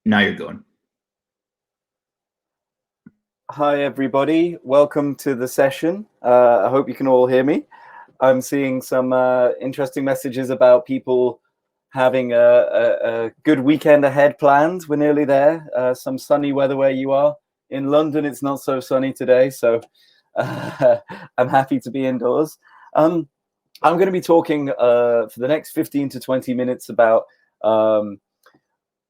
Now you're going. Hi, everybody. Welcome to the session. I hope you can all hear me. I'm seeing some interesting messages about people having a good weekend ahead planned. We're nearly there. Some sunny weather where you are. In London, it's not so sunny today, so I'm happy to be indoors. I'm going to be talking for the next 15 to 20 minutes about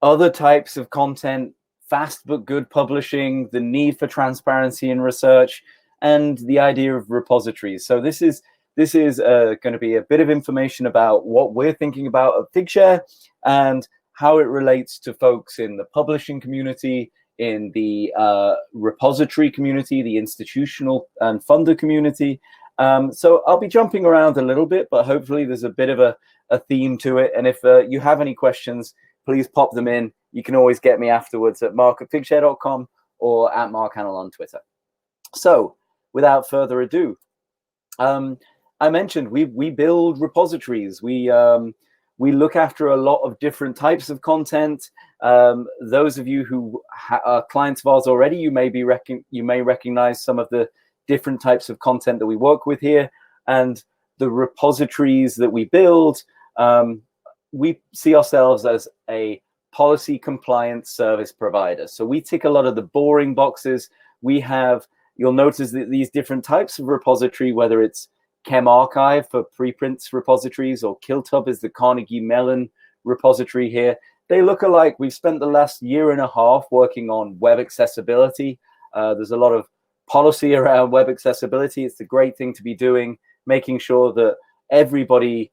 other types of content, fast but good publishing, the need for transparency in research, and the idea of repositories. So this is going to be a bit of information about what we're thinking about at Figshare and how it relates to folks in the publishing community, in the repository community, the institutional and funder community. So I'll be jumping around a little bit, but hopefully there's a bit of a theme to it. And if you have any questions, please pop them in. You can always get me afterwards at mark@figshare.com or at Mark Hahnel on Twitter. So without further ado, I mentioned we build repositories. We look after a lot of different types of content. Those of you who are clients of ours already, you may recognize some of the different types of content that we work with here, and the repositories that we build. We see ourselves as a policy compliance service provider. So we tick a lot of the boring boxes. You'll notice that these different types of repository, whether it's ChemArchive for preprints repositories or KiltHub is the Carnegie Mellon repository here, they look alike. We've spent the last year and a half working on web accessibility. There's a lot of policy around web accessibility. It's a great thing to be doing, making sure that everybody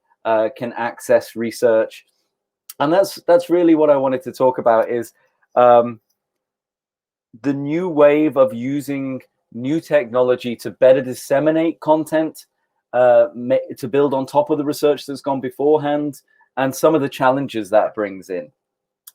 can access research. And that's really what I wanted to talk about is the new wave of using new technology to better disseminate content, to build on top of the research that's gone beforehand, and some of the challenges that brings in.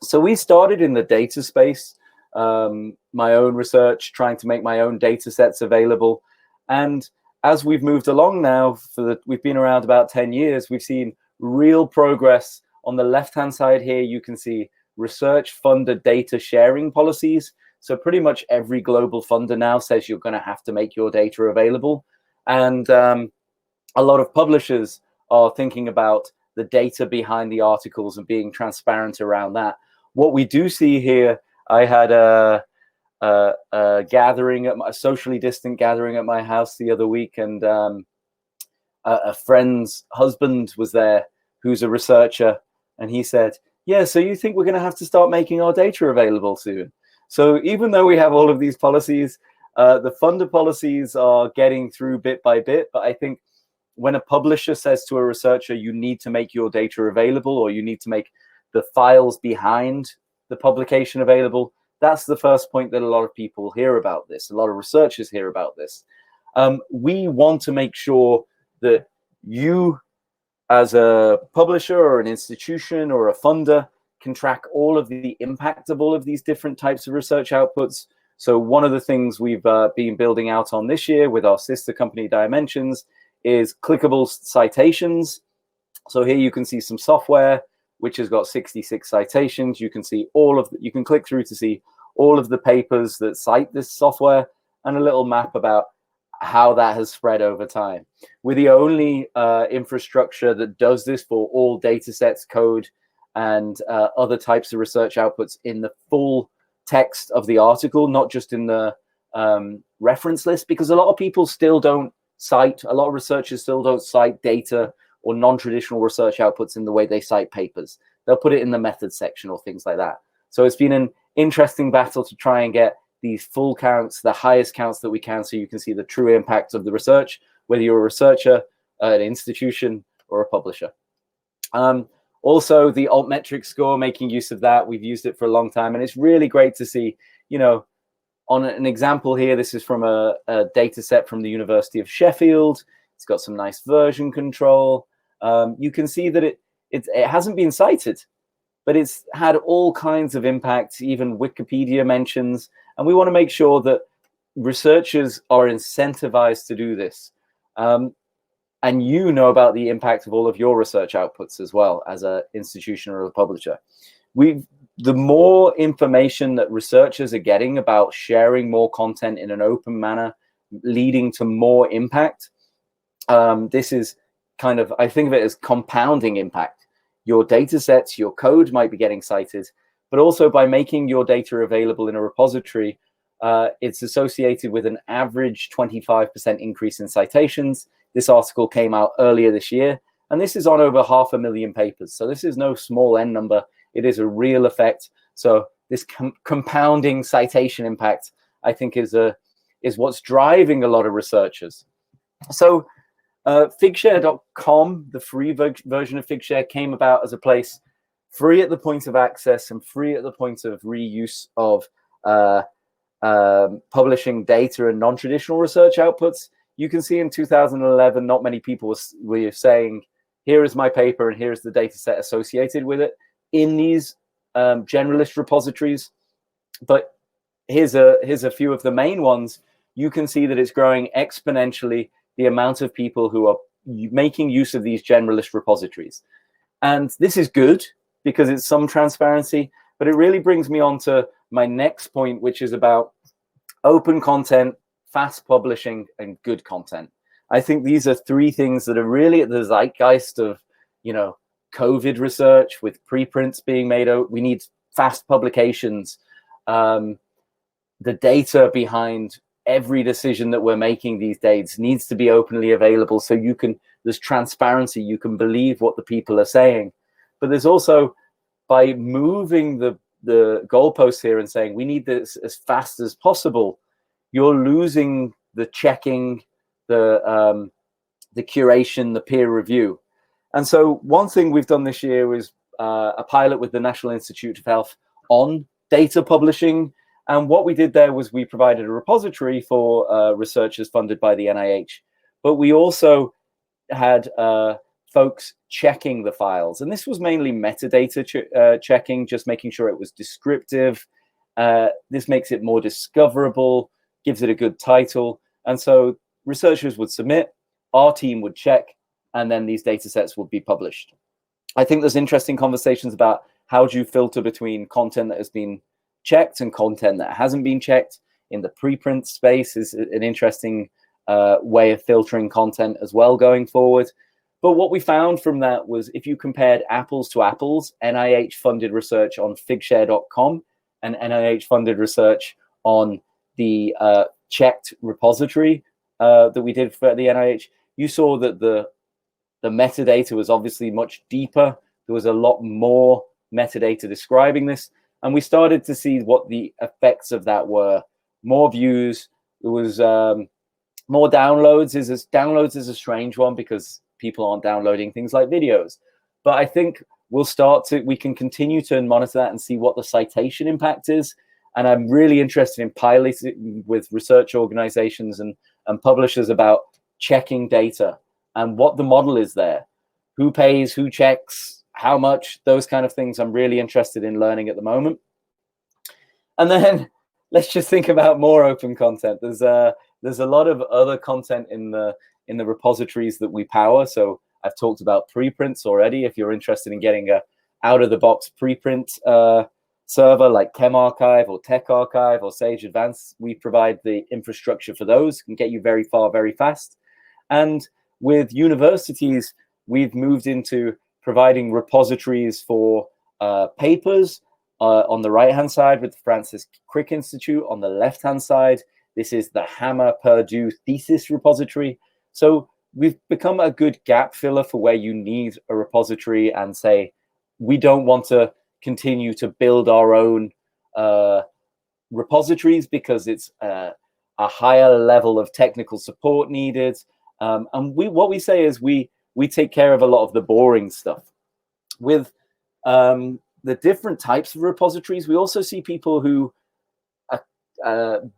So we started in the data space, my own research, trying to make my own data sets available. And as we've moved along now, we've been around about 10 years, we've seen real progress. On the left-hand side here, you can see research funder data sharing policies. So pretty much every global funder now says you're going to have to make your data available. And a lot of publishers are thinking about the data behind the articles and being transparent around that. What we do see here, I had a gathering a socially distant gathering at my house the other week, and a friend's husband was there who's a researcher, and he said, yeah, so you think we're going to have to start making our data available soon? So even though we have all of these policies, the funder policies are getting through bit by bit. But I think when a publisher says to a researcher, you need to make your data available, or you need to make the files behind the publication available, that's the first point that a lot of people hear about this. A lot of researchers hear about this. We want to make sure that you, as a publisher or an institution or a funder, can track all of the impact of all of these different types of research outputs. So one of the things we've been building out on this year with our sister company Dimensions is clickable citations. So here you can see some software which has got 66 citations. You can see you can click through to see all of the papers that cite this software, and a little map about how that has spread over time. We're the only infrastructure that does this for all data sets, code, and other types of research outputs in the full text of the article, not just in the reference list, because a lot of people still don't cite, a lot of researchers still don't cite data or non-traditional research outputs in the way they cite papers. They'll put it in the methods section or things like that. So it's been an interesting battle to try and get these full counts, the highest counts that we can, so you can see the true impact of the research, whether you're a researcher, an institution, or a publisher. Also, the altmetric score, making use of that, we've used it for a long time, and it's really great to see, on an example here, this is from a data set from the University of Sheffield. It's got some nice version control. You can see that it hasn't been cited, but it's had all kinds of impact, even Wikipedia mentions. And we want to make sure that researchers are incentivized to do this. And you know about the impact of all of your research outputs as well as an institution or a publisher. We've the more information that researchers are getting about sharing more content in an open manner, leading to more impact, this is kind of, I think of it as compounding impact. Your data sets, your code might be getting cited, but also by making your data available in a repository, it's associated with an average 25% increase in citations. This article came out earlier this year, and this is on over 500,000 papers. So this is no small N number. It is a real effect. So this compounding citation impact, I think, is what's driving a lot of researchers. So Figshare.com, the free version of Figshare, came about as a place free at the point of access and free at the point of reuse of publishing data and non-traditional research outputs. You can see in 2011, not many people were saying, here is my paper and here's the data set associated with it in these generalist repositories. But here's a few of the main ones. You can see that it's growing exponentially, the amount of people who are making use of these generalist repositories. And this is good because it's some transparency, but it really brings me on to my next point, which is about open content, fast publishing, and good content. I think these are three things that are really at the zeitgeist of, COVID research, with preprints being made out. We need fast publications. The data behind every decision that we're making these days needs to be openly available, so there's transparency, you can believe what the people are saying. But there's also, by moving the goalposts here and saying we need this as fast as possible, you're losing the checking, the curation, the peer review. And so one thing we've done this year is a pilot with the National Institute of Health on data publishing. And what we did there was we provided a repository for researchers funded by the NIH, but we also had folks checking the files. And this was mainly metadata checking, just making sure it was descriptive. This makes it more discoverable, gives it a good title. And so researchers would submit, our team would check, and then these data sets would be published. I think there's interesting conversations about how do you filter between content that has been checked and content that hasn't been checked. In the preprint space is an interesting way of filtering content as well going forward. But what we found from that was, if you compared apples to apples, NIH-funded research on Figshare.com and NIH-funded research on the checked repository that we did for the NIH, you saw that the metadata was obviously much deeper. There was a lot more metadata describing this. And we started to see what the effects of that were. More views, there was more downloads. Downloads is a strange one because people aren't downloading things like videos. But I think we can continue to monitor that and see what the citation impact is. And I'm really interested in piloting with research organizations and publishers about checking data and what the model is there. Who pays, who checks, how much, those kind of things I'm really interested in learning at the moment. And then let's just think about more open content. There's a lot of other content in the repositories that we power. So I've talked about preprints already. If you're interested in getting a out-of-the-box preprint server like ChemArchive or TechArchive or Sage Advanced, we provide the infrastructure for those, can get you very far, very fast. And with universities, we've moved into providing repositories for papers on the right-hand side with the Francis Crick Institute. On the left-hand side, this is the Hammer Purdue thesis repository. So we've become a good gap filler for where you need a repository and say, we don't want to continue to build our own repositories because it's a higher level of technical support needed. And what we say is we take care of a lot of the boring stuff. With the different types of repositories, we also see people who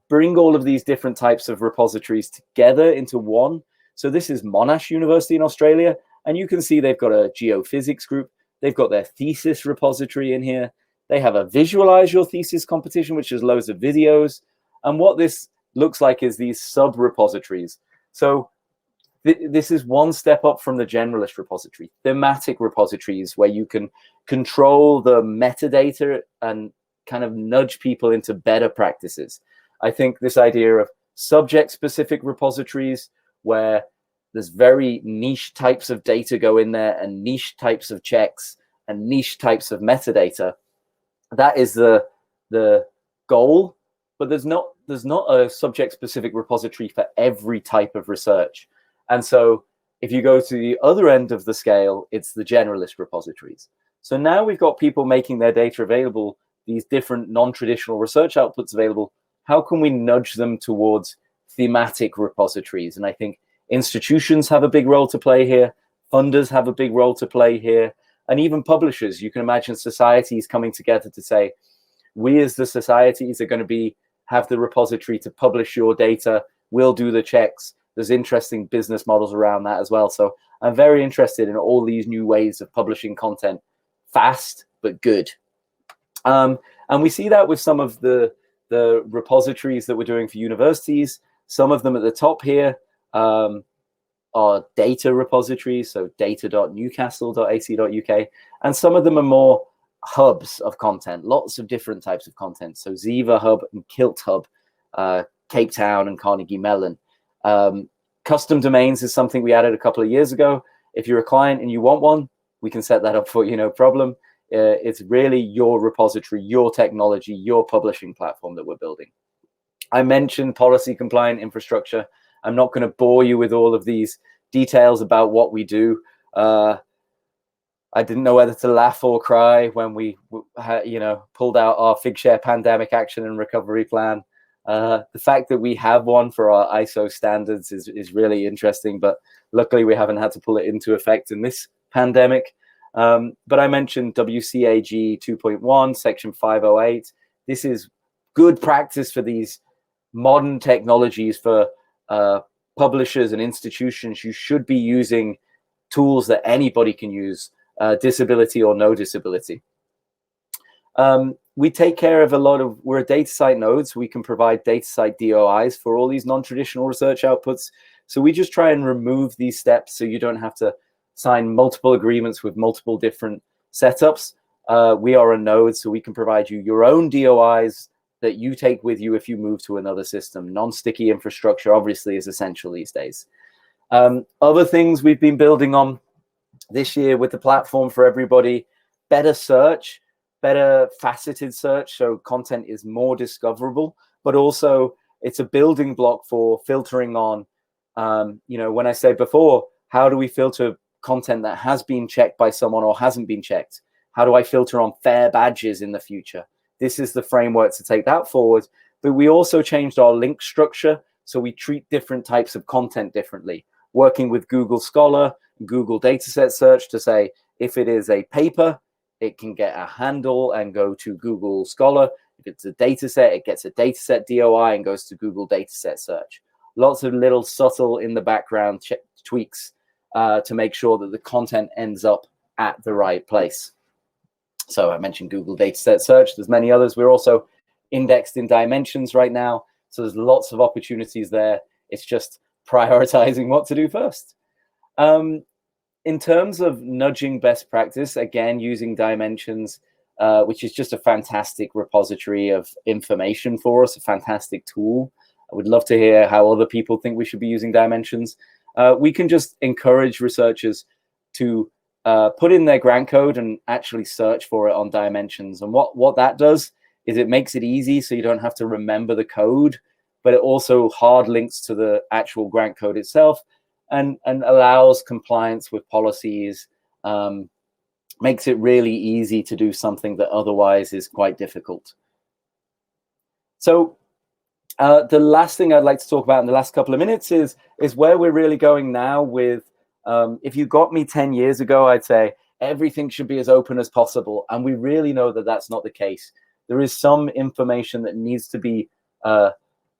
bring all of these different types of repositories together into one. So this is Monash University in Australia, and you can see they've got a geophysics group. They've got their thesis repository in here. They have a visualize your thesis competition, which is loads of videos. And what this looks like is these sub repositories. So this is one step up from the generalist repository. Thematic repositories, where you can control the metadata and kind of nudge people into better practices. I think this idea of subject-specific repositories, where there's very niche types of data go in there, and niche types of checks, and niche types of metadata, that is the goal. But there's not a subject-specific repository for every type of research. And so if you go to the other end of the scale, it's the generalist repositories. So now we've got people making their data available, these different non-traditional research outputs available. How can we nudge them towards thematic repositories? And I think institutions have a big role to play here. Funders have a big role to play here. And even publishers. You can imagine societies coming together to say, we as the societies are going to have the repository to publish your data. We'll do the checks. There's interesting business models around that as well. So I'm very interested in all these new ways of publishing content, fast but good. And we see that with some of the repositories that we're doing for universities. Some of them at the top here are data repositories, so data.newcastle.ac.uk, and some of them are more hubs of content, lots of different types of content. So Ziva Hub and Kilt Hub, Cape Town and Carnegie Mellon. Custom domains is something we added a couple of years ago. If you're a client and you want one, we can set that up for you, no problem. It's really your repository, your technology, your publishing platform that we're building. I mentioned policy compliant infrastructure. I'm not going to bore you with all of these details about what we do. I didn't know whether to laugh or cry when we, pulled out our Figshare pandemic action and recovery plan. The fact that we have one for our ISO standards is really interesting, but luckily we haven't had to pull it into effect in this pandemic. But I mentioned WCAG 2.1, Section 508. This is good practice for these modern technologies for publishers and institutions. You should be using tools that anybody can use, disability or no disability. We take care of we're a data site node, so we can provide data site DOIs for all these non-traditional research outputs. So we just try and remove these steps so you don't have to sign multiple agreements with multiple different setups. We are a node, so we can provide you your own DOIs that you take with you if you move to another system. Non-sticky infrastructure obviously is essential these days. Other things we've been building on this year with the platform for everybody: better search, better faceted search, so content is more discoverable, but also it's a building block for filtering on, when I say before, how do we filter content that has been checked by someone or hasn't been checked? How do I filter on fair badges in the future? This is the framework to take that forward. But we also changed our link structure, so we treat different types of content differently, working with Google Scholar, Google Dataset Search to say, if it is a paper, it can get a handle and go to Google Scholar. If it's a dataset, it gets a dataset DOI and goes to Google Dataset Search. Lots of little subtle in the background tweaks to make sure that the content ends up at the right place. So I mentioned Google Dataset Search. There's many others. We're also indexed in Dimensions right now. So there's lots of opportunities there. It's just prioritizing what to do first. In terms of nudging best practice, again, using Dimensions, which is just a fantastic repository of information for us, a fantastic tool. I would love to hear how other people think we should be using Dimensions. We can just encourage researchers to put in their grant code and actually search for it on Dimensions. And what that does is it makes it easy so you don't have to remember the code, but it also hard links to the actual grant code itself and allows compliance with policies, makes it really easy to do something that otherwise is quite difficult. So the last thing I'd like to talk about in the last couple of minutes is where we're really going now with, if you got me 10 years ago, I'd say everything should be as open as possible. And we really know that that's not the case. There is some information that needs to be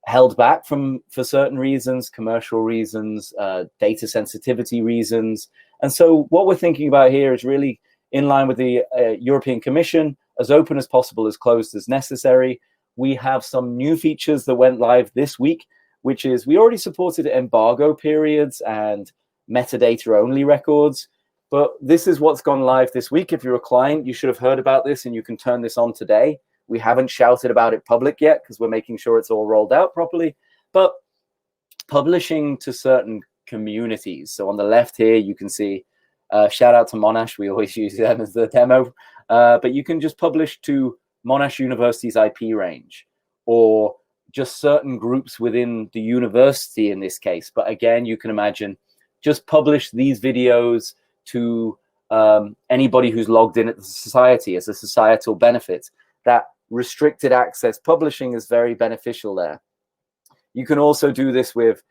held back for certain reasons, commercial reasons, data sensitivity reasons. And so what we're thinking about here is really in line with the European Commission, as open as possible, as closed as necessary. We have some new features that went live this week. which is we already supported embargo periods and metadata only records. But this is what's gone live this week. If you're a client, you should have heard about this and you can turn this on today. We haven't shouted about it public yet because we're making sure it's all rolled out properly. But publishing to certain communities. So on the left here, you can see, shout out to Monash. We always use them as the demo. But you can just publish to Monash University's IP range or just certain groups within the university in this case. But again, you can imagine just publish these videos to anybody who's logged in at the society as a societal benefit. That restricted access publishing is very beneficial there. You can also do this with,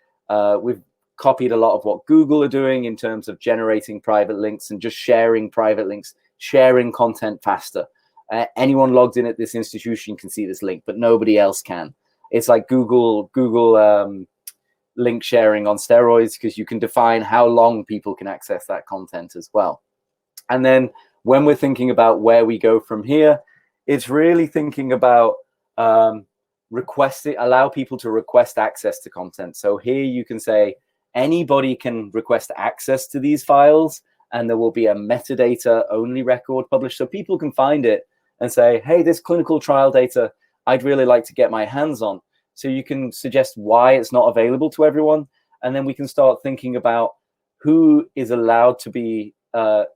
we've copied a lot of what Google are doing in terms of generating private links and just sharing private links, sharing content faster. Anyone logged in at this institution can see this link, but nobody else can. It's like Google link sharing on steroids because you can define how long people can access that content as well. And then when we're thinking about where we go from here, it's really thinking about allow people to request access to content. So here you can say anybody can request access to these files, and there will be a metadata only record published. So people can find it and say, hey, this clinical trial data, I'd really like to get my hands on. So you can suggest why it's not available to everyone. And then we can start thinking about who is allowed to be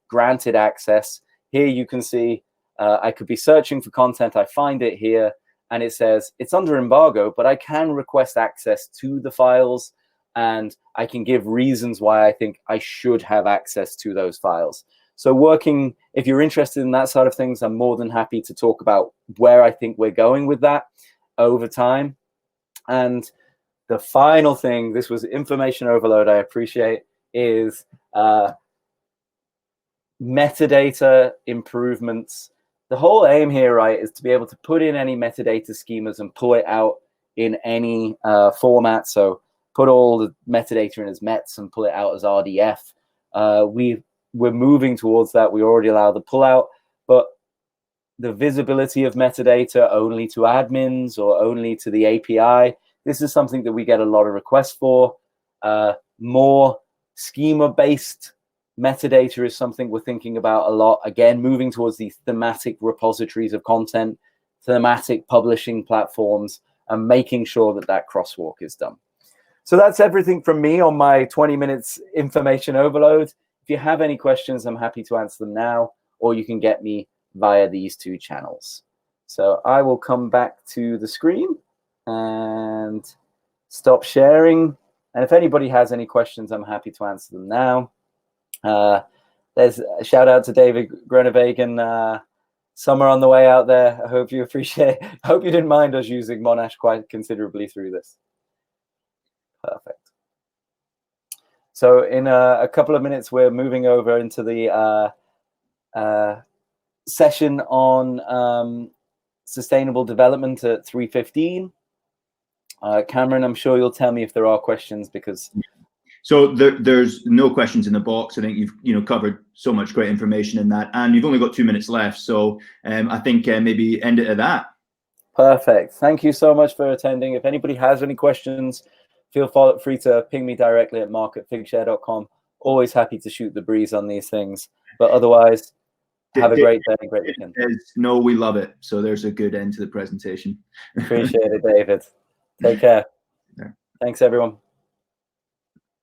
granted access. Here you can see I could be searching for content. I find it here and it says it's under embargo, but I can request access to the files and I can give reasons why I think I should have access to those files. So working, if you're interested in that side of things, I'm more than happy to talk about where I think we're going with that over time. And the final thing, this was information overload, I appreciate, is metadata improvements. The whole aim here, right, is to be able to put in any metadata schemas and pull it out in any format. So put all the metadata in as METs and pull it out as RDF. We're moving towards that. We already allow the pullout, but the visibility of metadata only to admins or only to the API, this is something that we get a lot of requests for. More schema-based metadata is something we're thinking about a lot. Again, moving towards these thematic repositories of content, thematic publishing platforms, and making sure that that crosswalk is done. So that's everything from me on my 20 minutes information overload. If you have any questions, I'm happy to answer them now, or you can get me via these two channels. So I will come back to the screen and stop sharing. And if anybody has any questions, I'm happy to answer them now. There's a shout out to David Groenewegen. Summer on the way out there. I hope you appreciate, I hope you didn't mind us using Monash quite considerably through this. Perfect. So in a couple of minutes, we're moving over into the session on sustainable development at 3:15. Cameron, I'm sure you'll tell me if there are questions because... So there's no questions in the box. I think you've covered so much great information in that, and you've only got 2 minutes left. So I think maybe end it at that. Perfect. Thank you so much for attending. If anybody has any questions, feel free to ping me directly at mark@figshare.com. Always happy to shoot the breeze on these things. But otherwise, have a great day, great weekend. No, we love it. So there's a good end to the presentation. Appreciate it, David. Take care. Thanks, everyone.